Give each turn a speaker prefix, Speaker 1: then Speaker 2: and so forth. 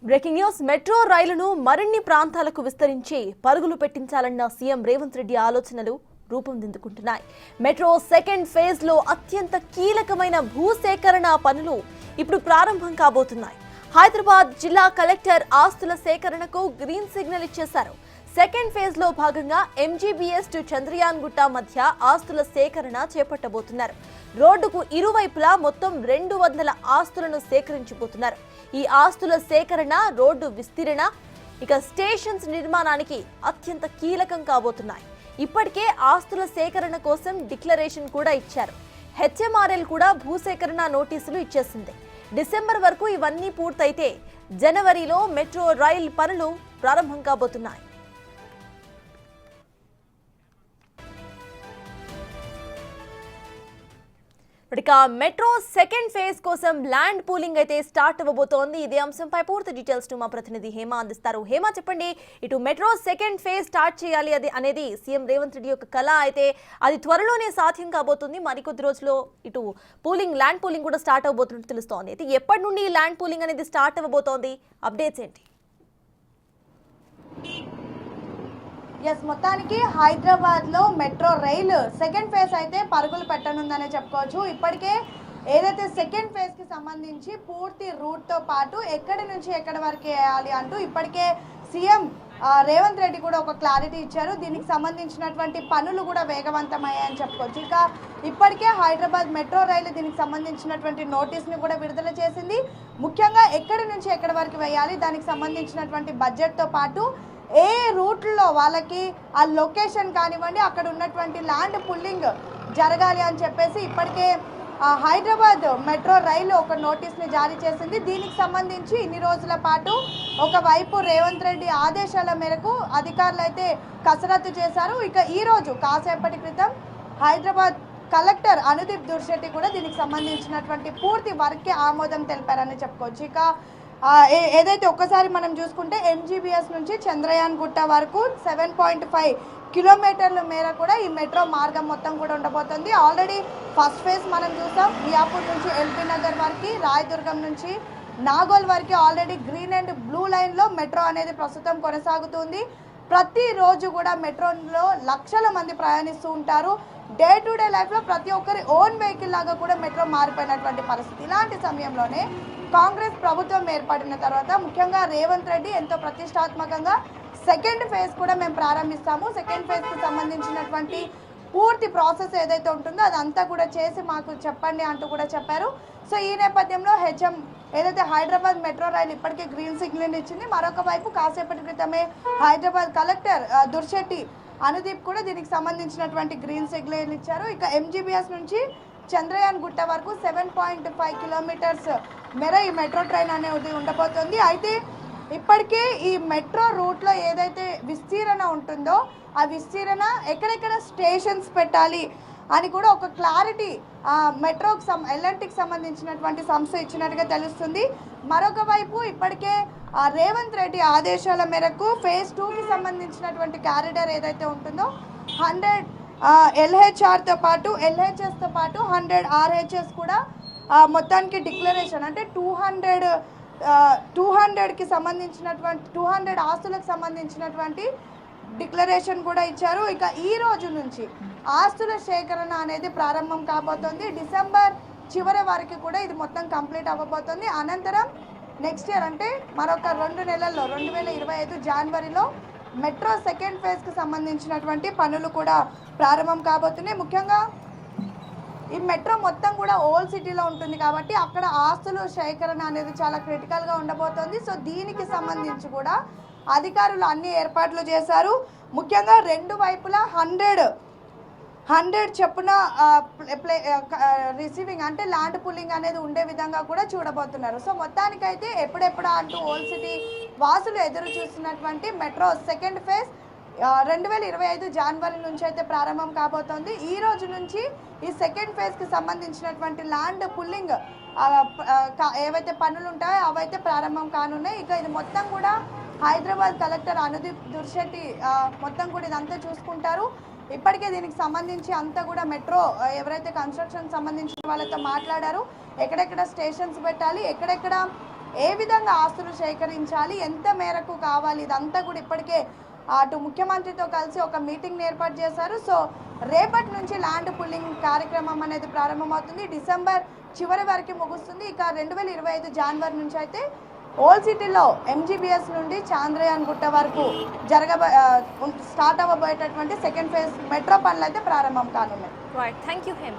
Speaker 1: Breaking news metro రైలును మరిన్ని ప్రాంతాలకు విస్తరించి పరుగులు పెట్టించాలన్న సీఎం రేవంత్ రెడ్డి ఆలోచనలు రూపొందించుకుంటున్నాయి. మెట్రో సెకండ్ ఫేజ్ లో అత్యంత కీలకమైన భూసేకరణ పనులు ఇప్పుడు ప్రారంభం కాబోతున్నాయి. హైదరాబాద్ జిల్లా కలెక్టర్ ఆస్తుల సేకరణకు గ్రీన్ సిగ్నల్ ఇచ్చేశారు. సెకండ్ ఫేజ్ లో భాగంగా ఎంజీబీఎస్ టు చంద్రయాన్ గుట్ట మధ్య ఆస్తుల సేకరణ చేపట్టబోతున్నారు. రోడ్డుకు ఇరువైపులా మొత్తం 200 ఆస్తులను సేకరించబోతున్నారు. ఈ ఆస్తుల సేకరణ, రోడ్డు విస్తరణ, ఇక స్టేషన్స్ నిర్మాణానికి అత్యంత కీలకం కాబోతున్నాయి. ఇప్పటికే ఆస్తుల సేకరణ కోసం డిక్లరేషన్ కూడా ఇచ్చారు. హెచ్ఎంఆర్ఎల్ కూడా భూసేకరణ నోటీసులు ఇచ్చేసింది. డిసెంబర్ వరకు ఇవన్నీ పూర్తయితే జనవరిలో మెట్రో రైల్ పనులు ప్రారంభం కాబోతున్నాయి. ఇక మెట్రో సెకండ్ ఫేజ్ కోసం ల్యాండ్ పూలింగ్ అయితే స్టార్ట్ అవ్వబోతోంది. ఇదే అంశంపై పూర్తి డీటెయిల్స్ మా ప్రతినిధి హేమ అందిస్తారు. హేమ, చెప్పండి, ఇటు మెట్రో సెకండ్ ఫేజ్ స్టార్ట్ చేయాలి అనేది సీఎం రేవంత్ రెడ్డి యొక్క కళ అయితే అది త్వరలోనే సాధ్యం కాబోతుంది. మరికొద్ది రోజుల్లో ఇటు ల్యాండ్ పూలింగ్ కూడా స్టార్ట్ అవబోతున్నట్టు తెలుస్తోంది. అయితే ఎప్పటి నుండి ల్యాండ్ పూలింగ్ అనేది స్టార్ట్ అవ్వబోతోంది? అప్డేట్స్ ఏంటి?
Speaker 2: మొత్తానికి హైదరాబాద్ లో మెట్రో రైలు సెకండ్ ఫేజ్ అయితే పరుగులు పెట్టనుందనే చెప్పుకోవచ్చు. ఇప్పటికే ఏదైతే సెకండ్ ఫేజ్ కి సంబంధించి పూర్తి రూట్ తో పాటు ఎక్కడి నుంచి ఎక్కడి వరకు వేయాలి అంటూ ఇప్పటికే సీఎం రేవంత్ రెడ్డి కూడా ఒక క్లారిటీ ఇచ్చారు. దీనికి సంబంధించినటువంటి పనులు కూడా వేగవంతమయ్యాయని చెప్పుకోవచ్చు. ఇక ఇప్పటికే హైదరాబాద్ మెట్రో రైలు దీనికి సంబంధించినటువంటి నోటీస్ని కూడా విడుదల చేసింది. ముఖ్యంగా ఎక్కడి నుంచి ఎక్కడి వరకు వేయాలి, దానికి సంబంధించినటువంటి బడ్జెట్తో పాటు ఏ రూట్లో వాళ్ళకి ఆ లొకేషన్ కానివ్వండి, అక్కడ ఉన్నటువంటి ల్యాండ్ పుల్లింగ్ జరగాలి అని చెప్పేసి ఇప్పటికే హైదరాబాద్ మెట్రో రైలు ఒక నోటీస్ని జారీ చేసింది. దీనికి సంబంధించి ఇన్ని రోజుల పాటు ఒకవైపు రేవంత్ రెడ్డి ఆదేశాల మేరకు అధికారులు అయితే కసరత్తు చేశారు. ఇక ఈరోజు కాసేపటి క్రితం హైదరాబాద్ కలెక్టర్ అనుదీప్ దుర్శెట్టి కూడా దీనికి సంబంధించినటువంటి పూర్తి వర్క్కి ఆమోదం తెలిపారని చెప్పుకోవచ్చు. ఇక ఏదైతే ఒక్కసారి మనం చూసుకుంటే ఎంజీబీఎస్ నుంచి చంద్రయాన్ గుట్ట వరకు 7.5 కిలోమీటర్ల మేర కూడా ఈ మెట్రో మార్గం మొత్తం కూడా ఉండబోతుంది. ఆల్రెడీ ఫస్ట్ ఫేజ్ మనం చూసాం. మియాపూర్ నుంచి ఎల్బీ నగర్ వరకు, రాయదుర్గం నుంచి నాగోల్ వరకు ఆల్రెడీ గ్రీన్ అండ్ బ్లూ లైన్లో మెట్రో అనేది ప్రస్తుతం కొనసాగుతుంది. ప్రతిరోజు కూడా మెట్రోలో లక్షల మంది ప్రయాణిస్తూ ఉంటారు. డే టు డే లైఫ్లో ప్రతి ఒక్కరి ఓన్ వెహికల్ లాగా కూడా మెట్రో మారిపోయినటువంటి పరిస్థితి. ఇలాంటి సమయంలోనే కాంగ్రెస్ ప్రభుత్వం ఏర్పడిన తర్వాత ముఖ్యంగా రేవంత్ రెడ్డి ఎంతో ప్రతిష్టాత్మకంగా సెకండ్ ఫేజ్ కూడా మేము ప్రారంభిస్తాము, సెకండ్ ఫేజ్కి సంబంధించినటువంటి పూర్తి ప్రాసెస్ ఏదైతే ఉంటుందో అదంతా కూడా చేసి మాకు చెప్పండి అంటూ కూడా చెప్పారు. సో ఈ నేపథ్యంలో ఏదైతే హైదరాబాద్ మెట్రో రైలు ఇప్పటికే గ్రీన్ సిగ్నల్ ఇచ్చింది. మరొక వైపు కాసేపటి క్రితమే హైదరాబాద్ కలెక్టర్ దుర్శెట్టి అనుదీప్ కూడా దీనికి సంబంధించినటువంటి గ్రీన్ సిగ్నల్ ఇచ్చారు. ఇక ఎంజీబీఎస్ నుంచి చంద్రయాన్ గుట్ట వరకు 7.5 కిలోమీటర్స్ మేర ఈ మెట్రో ట్రైన్ అనేది ఉండబోతుంది. అయితే ఇప్పటికే ఈ మెట్రో రూట్లో ఏదైతే విస్తీరణ ఉంటుందో ఆ విస్తీరణ ఎక్కడెక్కడ స్టేషన్స్ పెట్టాలి అని కూడా ఒక క్లారిటీ మెట్రోకి ఎల్ఎన్టీకి సంబంధించినటువంటి సంస్థ ఇచ్చినట్టుగా తెలుస్తుంది. మరొక వైపు ఇప్పటికే రేవంత్ రెడ్డి ఆదేశాల మేరకు ఫేజ్ 2కి సంబంధించినటువంటి కారిడార్ ఏదైతే ఉంటుందో 100 ఎల్హెచ్ఆర్తో పాటు ఎల్హెచ్ఎస్తో పాటు 100 ఆర్హెచ్ఎస్ కూడా మొత్తానికి డిక్లరేషన్ అంటే 200కి సంబంధించినటువంటి 200 ఆస్తులకు సంబంధించినటువంటి డిక్లరేషన్ కూడా ఇచ్చారు. ఇక ఈ రోజు నుంచి ఆస్తుల సేకరణ అనేది ప్రారంభం కాబోతోంది. డిసెంబర్ చివరి వరకు కూడా ఇది మొత్తం కంప్లీట్ అవ్వబోతుంది. అనంతరం నెక్స్ట్ ఇయర్ అంటే మరొక 2 నెలల్లో 2025 జనవరిలో మెట్రో సెకండ్ ఫేజ్కి సంబంధించినటువంటి పనులు కూడా ప్రారంభం కాబోతున్నాయి. ముఖ్యంగా ఈ మెట్రో మొత్తం కూడా ఓల్డ్ సిటీలో ఉంటుంది కాబట్టి అక్కడ ఆస్తుల సేకరణ అనేది చాలా క్రిటికల్గా ఉండబోతోంది. సో దీనికి సంబంధించి కూడా అధికారులు అన్ని ఏర్పాట్లు చేశారు. ముఖ్యంగా 2 వైపులా 100 చెప్పున రిసీవింగ్ అంటే ల్యాండ్ పుల్లింగ్ అనేది ఉండే విధంగా కూడా చూడబోతున్నారు. సో మొత్తానికైతే ఎప్పుడెప్పుడా అంటూ ఓల్డ్ సిటీ వాసులు ఎదురు చూస్తున్నటువంటి మెట్రో సెకండ్ ఫేజ్ 2025 జనవరి నుంచి అయితే ప్రారంభం కాబోతోంది. ఈ రోజు నుంచి ఈ సెకండ్ ఫేజ్కి సంబంధించినటువంటి ల్యాండ్ పుల్లింగ్ ఏవైతే పనులు ఉంటాయో అవైతే ప్రారంభం కానున్నాయి. ఇక ఇది మొత్తం కూడా హైదరాబాద్ కలెక్టర్ అనుదీప్ దుర్శెట్టి మొత్తం కూడా ఇదంతా చూసుకుంటారు. ఇప్పటికే దీనికి సంబంధించి అంతా కూడా మెట్రో ఎవరైతే కన్స్ట్రక్షన్ సంబంధించిన వాళ్ళతో మాట్లాడారు, ఎక్కడెక్కడ స్టేషన్స్ పెట్టాలి, ఎక్కడెక్కడ ఏ విధంగా ఆస్తులు సేకరించాలి, ఎంత మేరకు కావాలి, ఇదంతా కూడా ఇప్పటికే అటు ముఖ్యమంత్రితో కలిసి ఒక మీటింగ్ ఏర్పాటు చేశారు. సో రేపటి నుంచి ల్యాండ్ పుల్లింగ్ కార్యక్రమం అనేది ప్రారంభమవుతుంది. డిసెంబర్ చివరి వరకు ముగుస్తుంది. ఇక 2025 జనవరి నుంచి అయితే ఓల్డ్ సిటీలో MGBS నుండి చాంద్రయాన్ గుట్ట వరకు స్టార్ట్ అవ్వబోయేటటువంటి సెకండ్ ఫేజ్ మెట్రో పనులు అయితే ప్రారంభం కానున్నాయి.
Speaker 1: Right, thank you Hema.